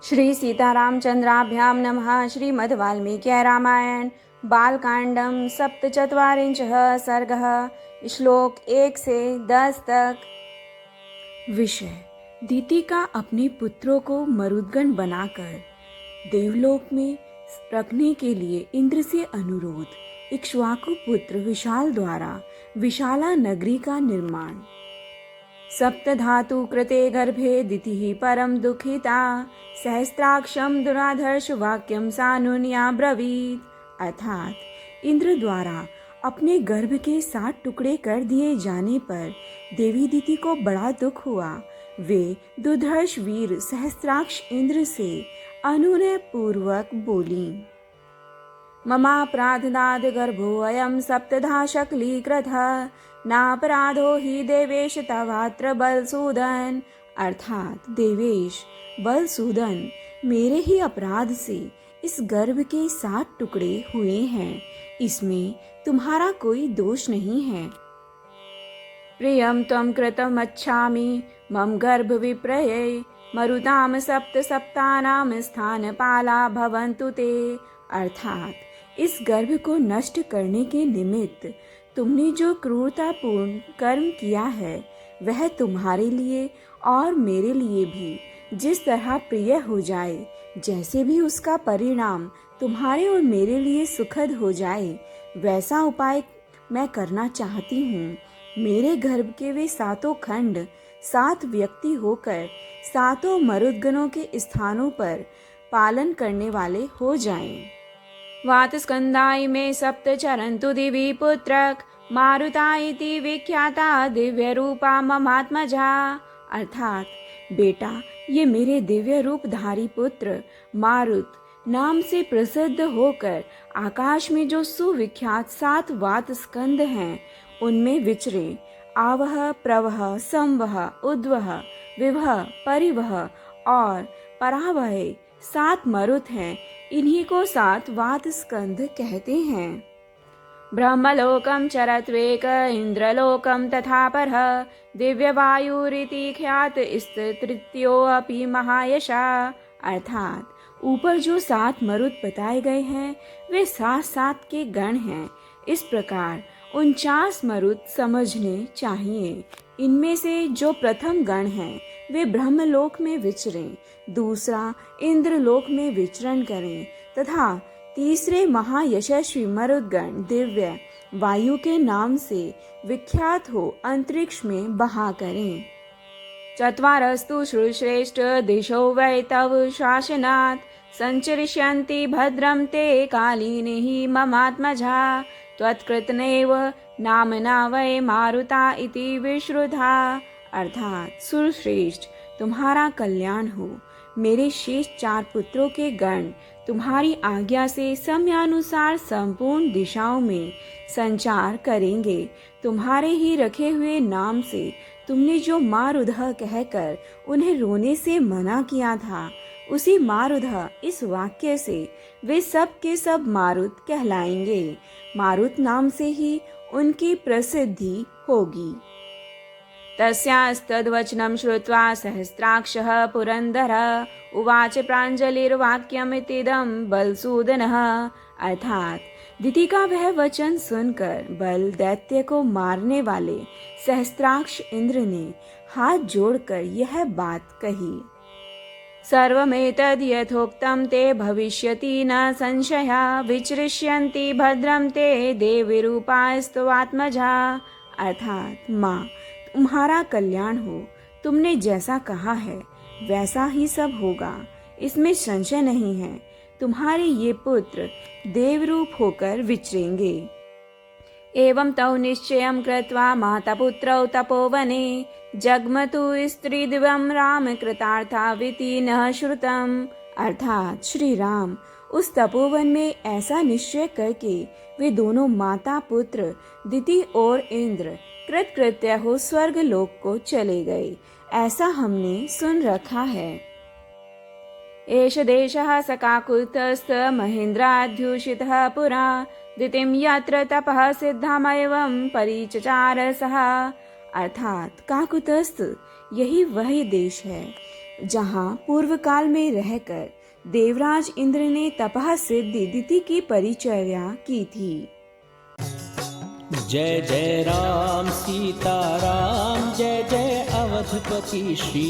श्री सीतारामचंद्राभ्यां नमः। श्रीमद् वाल्मीकि रामायण बालकांडम सप्तचत्वारिंशः सर्गः। श्लोक 1 से 10 तक। विषय: दीतिका अपने पुत्रों को मरुद्गण बनाकर देवलोक में रखने के लिए इंद्र से अनुरोध। इक्ष्वाकु पुत्र विशाल द्वारा विशाला नगरी का निर्माण। सप्तधातु कृते गर्भे दितिः परम दुखिता सहस्त्राक्षम दुराधर्ष वाक्यम सानुन्या ब्रवीत। अर्थात इंद्र द्वारा अपने गर्भ के 7 टुकड़े कर दिए जाने पर देवी दिति को बड़ा दुख हुआ। वे दुर्धर्ष वीर सहस्त्राक्ष इंद्र से अनुनय पूर्वक बोली। ममापराधनाद गर्भो अयम सप्तधा शकलीकृतः नापराधो ही देवेश तवात्र बलसूदन। अर्थात देवेश बलसूदन, मेरे ही अपराध से इस गर्भ के 7 टुकड़े हुए हैं, इसमें तुम्हारा कोई दोष नहीं है। प्रियम त्वं कृतमच्छामि मम गर्भ विप्रये मरुताम सप्त सप्तानाम स्थान पाला भवन्तु ते। अर्थात इस गर्भ को नष्ट करने के निमित्त तुमने जो क्रूरतापूर्ण कर्म किया है वह तुम्हारे लिए और मेरे लिए भी जिस तरह प्रिय हो जाए, जैसे भी उसका परिणाम तुम्हारे और मेरे लिए सुखद हो जाए, वैसा उपाय मैं करना चाहती हूँ। मेरे गर्भ के वे 7 खंड 7 व्यक्ति होकर 7 मरुद्गणों के स्थानों पर पालन करने वाले हो जाएं। वातस्कंदाय में सप्त चरन्तु दिवि पुत्रक मारुता इति विख्याता दिव्य रूपा ममात्मजा। अर्थात बेटा, ये मेरे दिव्य रूपधारी पुत्र मारुत नाम से प्रसिद्ध होकर आकाश में जो सुविख्यात 7 वात स्कंद हैं उनमें विचरे। आवह प्रवह संवह उद्वह विवह परिवह और परावह 7 मरुत हैं। इन्हीं को 7 वात स्कंद कहते हैं। ब्रह्मलोकम चरत्वेक इंद्रलोकम तथा परः दिव्यवायुरिति ख्यात तृतीयोऽपि महायशा। अर्थात ऊपर जो 7 मरुत बताए गए हैं वे 7 के गण हैं। इस प्रकार 49 मरुत समझने चाहिए। इनमें से जो प्रथम गण हैं वे ब्रह्मलोक में विचरें, दूसरा इंद्रलोक में विचरण करें तथा तीसरे महायशस्वी मरुद्गण दिव्य वायु के नाम से विख्यात हो अंतरिक्ष में बहा करें। चत्वारस्तु श्रुश्रेष्ठ दिशो वै तव शासनात् संचरिष्यन्ति भद्रं ते कालीनि हि ममात्मजा त्वत्कृतनेव नामना वै मारुता इति विश्रुता। अर्थात सुरश्रेष्ठ, तुम्हारा कल्याण हो। मेरे शेष 4 पुत्रों के गण तुम्हारी आज्ञा से समयानुसार संपूर्ण दिशाओं में संचार करेंगे। तुम्हारे ही रखे हुए नाम से तुमने जो मारुधः कहकर उन्हें रोने से मना किया था, उसी मारुधः इस वाक्य से वे सब के सब मारुत कहलाएंगे। मारुत नाम से ही उनकी प्रसिद्धि होगी। तस्यास्तद्वचनं श्रुत्वा सहस्राक्षः पुरन्दरः उवाच प्राञ्जलिर्वाक्यमितीदं बलसूदनः। अर्थात दिति का वह वचन सुनकर बल दैत्य को मारने वाले सहस्त्राक्ष इंद्र ने हाथ जोड़कर यह बात कही। सर्वमेतद् यथोक्तं ते भविष्यति न संशयः विचरिष्यन्ति भद्रं ते देवीरूपास्तवात्मजा। अर्थात माँ, तुम्हारा कल्याण हो। तुमने जैसा कहा है वैसा ही सब होगा, इसमें संशय नहीं है। तुम्हारे ये पुत्र देवरूप होकर विचरेंगे। एवं तौ निश्चयं कृत्वा माता पुत्रौ तपोवने जग्मतु स्त्रीदिवं राम कृतार्थाविति न श्रुतम्। अर्थात श्री राम उस तपोवन में ऐसा निश्चय करके वे दोनों माता पुत्र दिति और इंद्र कृतकृत्य हो स्वर्ग लोक को चले गए, ऐसा हमने सुन रखा है। एष देशः सकाकुत्स्थ महेन्द्राध्युषितः पुरा दितिं यत्र तपः सिद्धमेवं परिचचार सः। अर्थात काकुत्स्थ यही वही देश है जहाँ पूर्व काल में रहकर देवराज इंद्र ने तपः सिद्धि दिति की परिचर्या की थी। जय जय राम सीता राम, जय जय अवधपति श्री